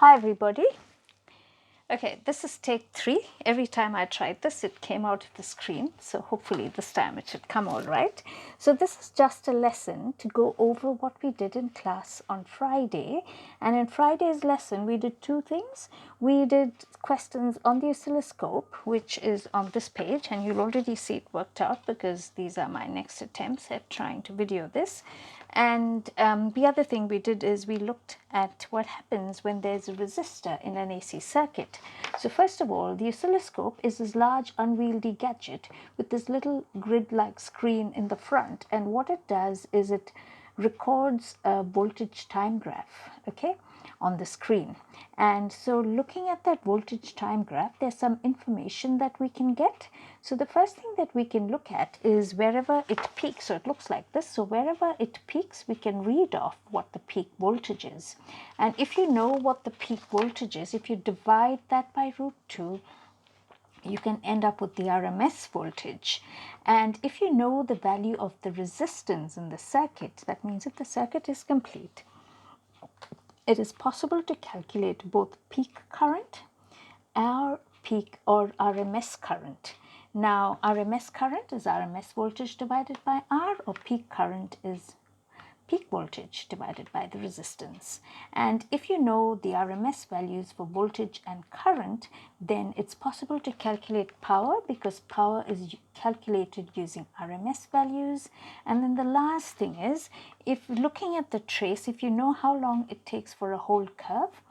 Hi everybody. Okay, this is take 3. Every time I tried this, it came out of the screen. So hopefully this time it should come all right. So this is just a lesson to go over what we did in class on Friday. And in Friday's lesson, we did 2 things. We did questions on the oscilloscope, which is on this page. And you'll already see it worked out because these are my next attempts at trying to video this. And the other thing we did is we looked at what happens when there's a resistor in an AC circuit. So first of all, the oscilloscope is this large unwieldy gadget with this little grid-like screen in the front, and what it does is it records a voltage time graph, okay, on the screen. And so looking at that voltage time graph, there's some information that we can get. So the first thing that we can look at is wherever it peaks. So it looks like this. So wherever it peaks, we can read off what the peak voltage is. And if you know what the peak voltage is, if you divide that by √2, you can end up with the RMS voltage. And if you know the value of the resistance in the circuit, that means that the circuit is complete. It is possible to calculate both peak current or RMS current. Now, RMS current is RMS voltage divided by R, or peak current is peak voltage divided by the resistance. And if you know the RMS values for voltage and current, then it's possible to calculate power, because power is calculated using RMS values. And then the last thing is, if looking at the trace, if you know how long it takes for a whole curve,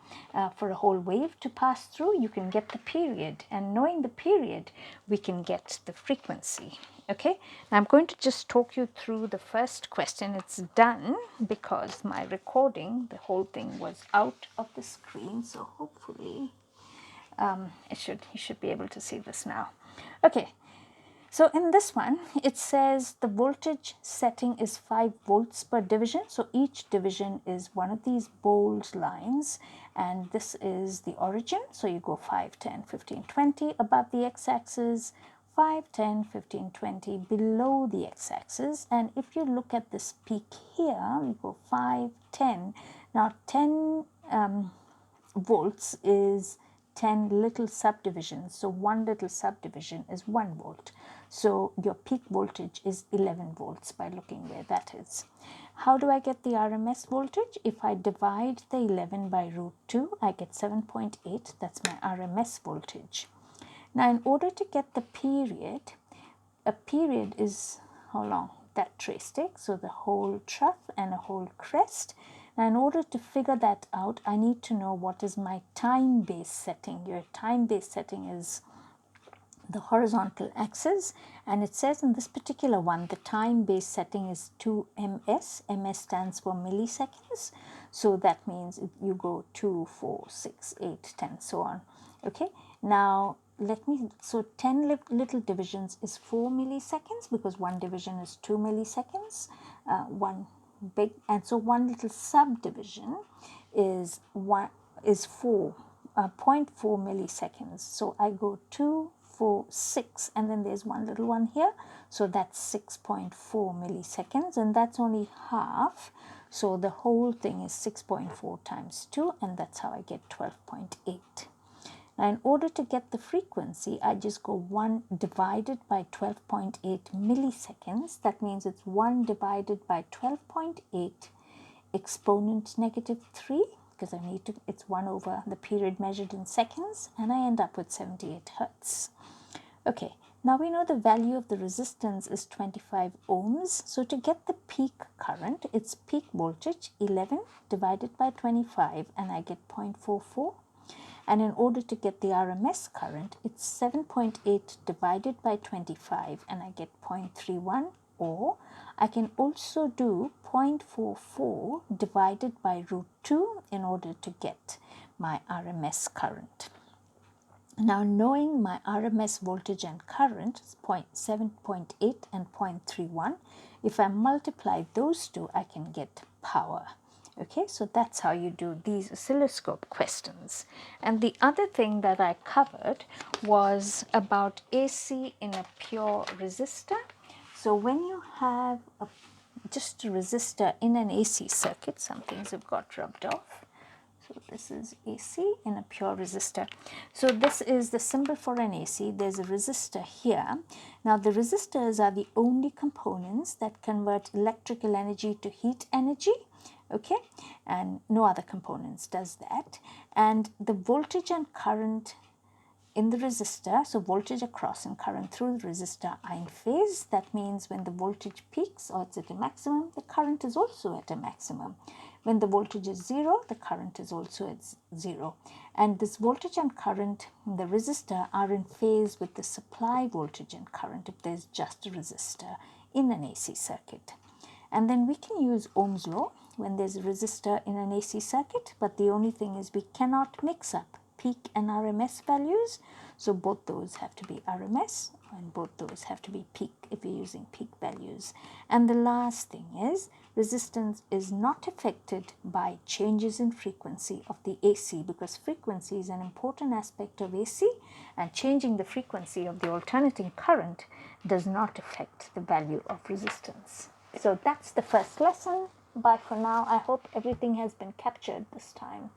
for a whole wave to pass through, you can get the period, and knowing the period, we can get the frequency. Okay, I'm going to just talk you through the first question. It's done because my recording, the whole thing was out of the screen, so hopefully you should be able to see this now. Okay, so in this one, it says the voltage setting is 5 volts per division. So each division is one of these bold lines, and this is the origin. So you go 5, 10, 15, 20 above the x-axis, 5, 10, 15, 20 below the x-axis. And if you look at this peak here, we go 5, 10. Now 10 volts is 10 little subdivisions. So one little subdivision is 1 volt. So your peak voltage is 11 volts by looking where that is. How do I get the RMS voltage? If I divide the 11 by √2, I get 7.8. That's my RMS voltage. Now, in order to get the period, a period is how long that trace takes. So the whole trough and a whole crest. Now, in order to figure that out, I need to know what is my time-based setting. Your time-based setting is the horizontal axis, and it says in this particular one, the time-based setting is 2 ms. Ms stands for milliseconds. So that means you go 2, 4, 6, 8, 10, so on. Okay, now so 10 little divisions is 4 milliseconds, because one division is 2 milliseconds, one big, and so one little subdivision is 0.4 milliseconds. So I go 2, 4, 6, and then there's one little one here, so that's 6.4 milliseconds, and that's only half. So the whole thing is 6.4 times 2, and that's how I get 12.8. Now, in order to get the frequency, I just go 1 divided by 12.8 milliseconds. That means it's 1 divided by 12.8 exponent -3, because I need to, it's 1 over the period measured in seconds, and I end up with 78 hertz. Okay, now we know the value of the resistance is 25 ohms. So to get the peak current, it's peak voltage 11 divided by 25, and I get 0.44. And in order to get the RMS current, it's 7.8 divided by 25, and I get 0.31. Or I can also do 0.44 divided by √2 in order to get my RMS current. Now, knowing my RMS voltage and current is 7.8 and 0.31, if I multiply those two, I can get power. Okay, so that's how you do these oscilloscope questions. And the other thing that I covered was about AC in a pure resistor. So when you have just a resistor in an AC circuit, some things have got rubbed off. So So this is AC in a pure resistor. So this is the symbol for an AC. There's a resistor here. Now the resistors are the only components that convert electrical energy to heat energy. Okay, and no other components does that. And the voltage and current in the resistor, so voltage across and current through the resistor are in phase. That means when the voltage peaks or it's at a maximum, the current is also at a maximum. When the voltage is zero, the current is also at zero. And this voltage and current in the resistor are in phase with the supply voltage and current if there's just a resistor in an AC circuit. And then we can use Ohm's law when there's a resistor in an AC circuit, but the only thing is we cannot mix up peak and RMS values. So both those have to be RMS and both those have to be peak if you're using peak values. And the last thing is resistance is not affected by changes in frequency of the AC, because frequency is an important aspect of AC, and changing the frequency of the alternating current does not affect the value of resistance. So that's the first lesson. Bye for now. I hope everything has been captured this time.